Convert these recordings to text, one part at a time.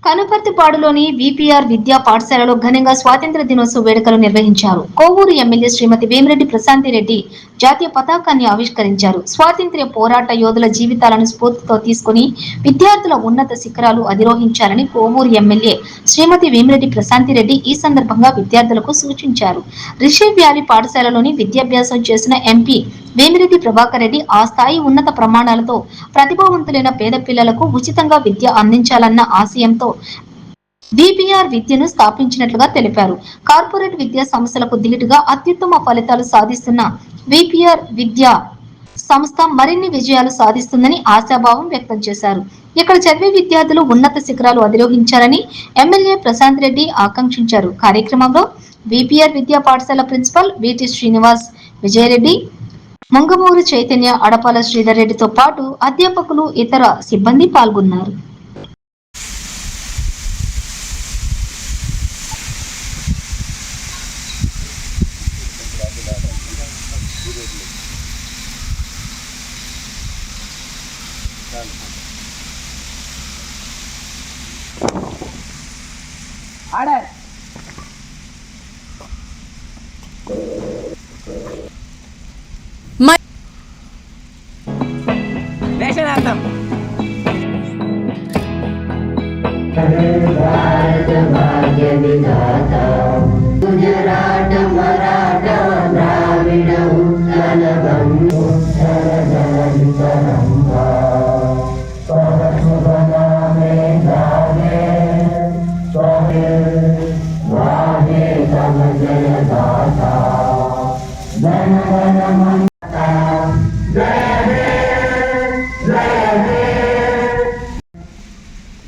కనుపర్తిపాడులోని VPR విద్యా పాఠశాలలో ఘనంగా స్వాతంత్ర దినోత్సవ వేడుకలు నిర్వహించారు. కోవూరు ఎమ్మెల్యే శ్రీమతి వేమిరెడ్డి ప్రశాంతిరెడ్డి జాతీయ పతాకాన్ని ఆవిష్కరించారు. స్వాతంత్ర్య పోరాట యోధుల జీవితాలను స్ఫూర్తితో తీసుకుని విద్యార్థుల ఉన్నత శిఖరాలు అధిరోహించాలని కోవూరు ఎమ్మెల్యే శ్రీమతి వేమిరెడ్డి ప్రశాంతిరెడ్డి ఈ సందర్భంగా విద్యార్థులకు సూచించారు. రిషి వ్యాలీ పాఠశాలలోని విద్యాభ్యాసం చేసిన ఎంపీ వేమిరెడ్డి ప్రభాకర్ రెడ్డి ఆ స్థాయి ఉన్నత ప్రమాణాలతో ప్రతిభావంతులైన పేద పిల్లలకు ఉచితంగా విద్య అందించాలన్న ఆశయంతో విపిఆర్ విద్యను స్థాపించినట్లుగా తెలిపారు. కార్పొరేట్ విద్యా సంస్థలకు ధీటుగా అత్యుత్తమ ఫలితాలు సాధిస్తున్న విపిఆర్ విద్యా సంస్థ మరిన్ని విజయాలు సాధిస్తుందని ఆశాభావం వ్యక్తం చేశారు. ఇక్కడ చదివే విద్యార్థులు ఉన్నత శిఖరాలు అధిరోహించారని ఎమ్మెల్యే ప్రశాంత్ రెడ్డి ఆకాంక్షించారు. కార్యక్రమంలో VPR Vidya Pathasala principal VT Srinivas, Vijayareddy, Mungamuru Chaitanya, Adapala Sridhar రెడ్డితో పాటు అధ్యాపకులు, ఇతర సిబ్బంది పాల్గొన్నారు. ఆర్డర్ వేషనార్థం గుజరాట మరాఠ ద్రావిడ ఉత్కల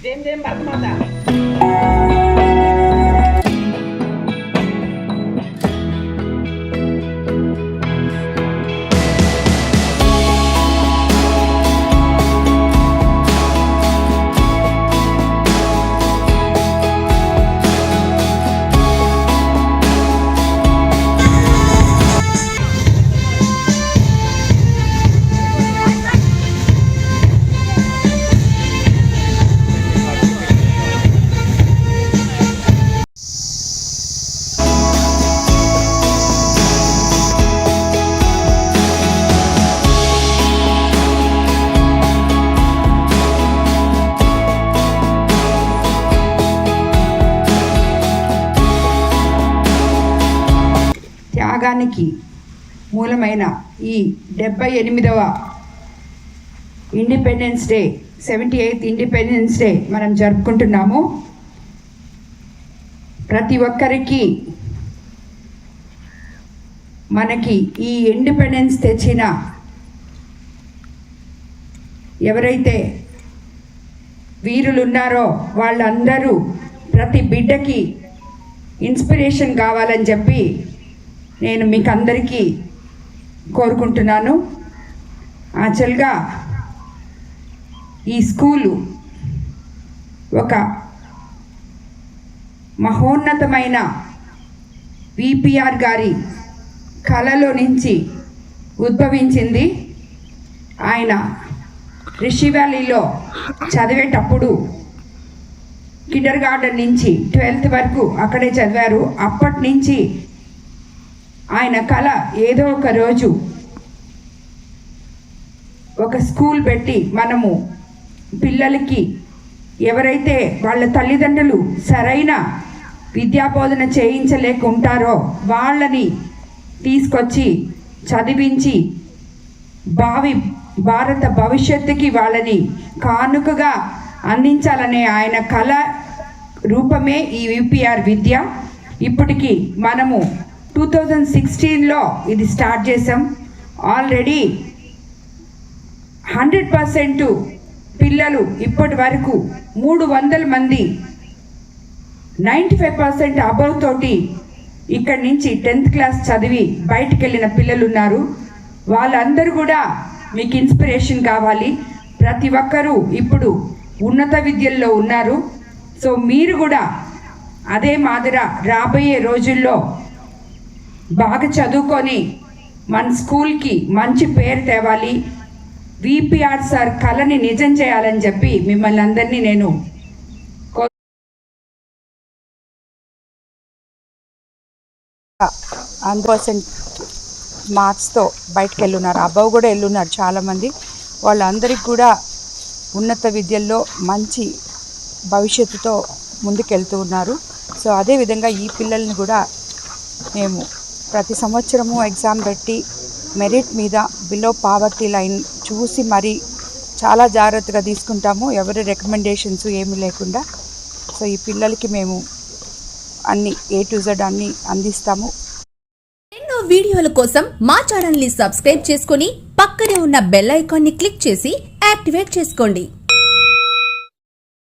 జయం జయం భరతమాత. త్యాగానికి మూలమైన ఈ 78వ independence day, 78th independence day మనం జరుపుకుంటున్నాము. ప్రతి ఒక్కరికి మనకి ఈ ఇండిపెండెన్స్ తెచ్చిన ఎవరైతే వీరులు ఉన్నారో వాళ్ళందరూ ప్రతి బిడ్డకి ఇన్స్పిరేషన్ కావాలని చెప్పి నేను మీకు అందరికీ కోరుకుంటున్నాను. యాక్చువల్గా ఈ స్కూలు ఒక మహోన్నతమైన విపిఆర్ గారి కళలో నుంచి ఉద్భవించింది. ఆయన రిషి వ్యాలీలో చదివేటప్పుడు కిండర్ గార్డెన్ నుంచి 12th వరకు అక్కడే చదివారు. అప్పటి నుంచి ఆయన కళ ఏదో ఒక రోజు ఒక స్కూల్ పెట్టి మనము పిల్లలకి ఎవరైతే వాళ్ళ తల్లిదండ్రులు సరైన విద్యాబోధన చేయించలేకుంటారో వాళ్ళని తీసుకొచ్చి చదివించి భారత భవిష్యత్తుకి వాళ్ళని కానుకగా అందించాలనే ఆయన కళ రూపమే ఈ విపిఆర్ విద్య. ఇప్పటికి మనము 2016లో ఇది స్టార్ట్ చేసాం. ఆల్రెడీ 100% పిల్లలు ఇప్పటి వరకు 300 మంది 95% అబవ్ తోటి ఇక్కడి నుంచి 10th క్లాస్ చదివి బయటికి వెళ్ళిన పిల్లలు ఉన్నారు. వాళ్ళందరూ కూడా మీకు ఇన్స్పిరేషన్ కావాలి. ప్రతి ఒక్కరూ ఇప్పుడు ఉన్నత విద్యల్లో ఉన్నారు. సో మీరు కూడా అదే మాదిర రాబోయే రోజుల్లో బాగా చదువుకొని మన స్కూల్కి మంచి పేరు తేవాలి. విపిఆర్ సార్ కళని నిజం చేయాలని చెప్పి మిమ్మల్ని అందరినీ నేను 100% మార్క్స్తో బయటకు వెళ్ళున్నారు, అబ్బవ్ కూడా వెళ్ళున్నారు చాలామంది. వాళ్ళందరికీ కూడా ఉన్నత విద్యల్లో మంచి భవిష్యత్తుతో ముందుకెళ్తూ ఉన్నారు. సో అదేవిధంగా ఈ పిల్లల్ని కూడా మేము ప్రతి సంవత్సరము ఎగ్జామ్ పెట్టి మెరిట్ మీద బిలో పావర్టీ లైన్ చూసి మరీ చాలా జాగ్రత్తగా తీసుకుంటాము, ఎవరి రికమెండేషన్స్ ఏమీ లేకుండా. సో ఈ పిల్లలకి మేము అన్ని A to Z అన్ని అందిస్తాము. ఎన్నో వీడియోల కోసం మా ఛానల్ ని సబ్స్క్రైబ్ చేసుకుని పక్కనే ఉన్న బెల్ ఐకాన్ ని క్లిక్ చేసి యాక్టివేట్ చేసుకోండి.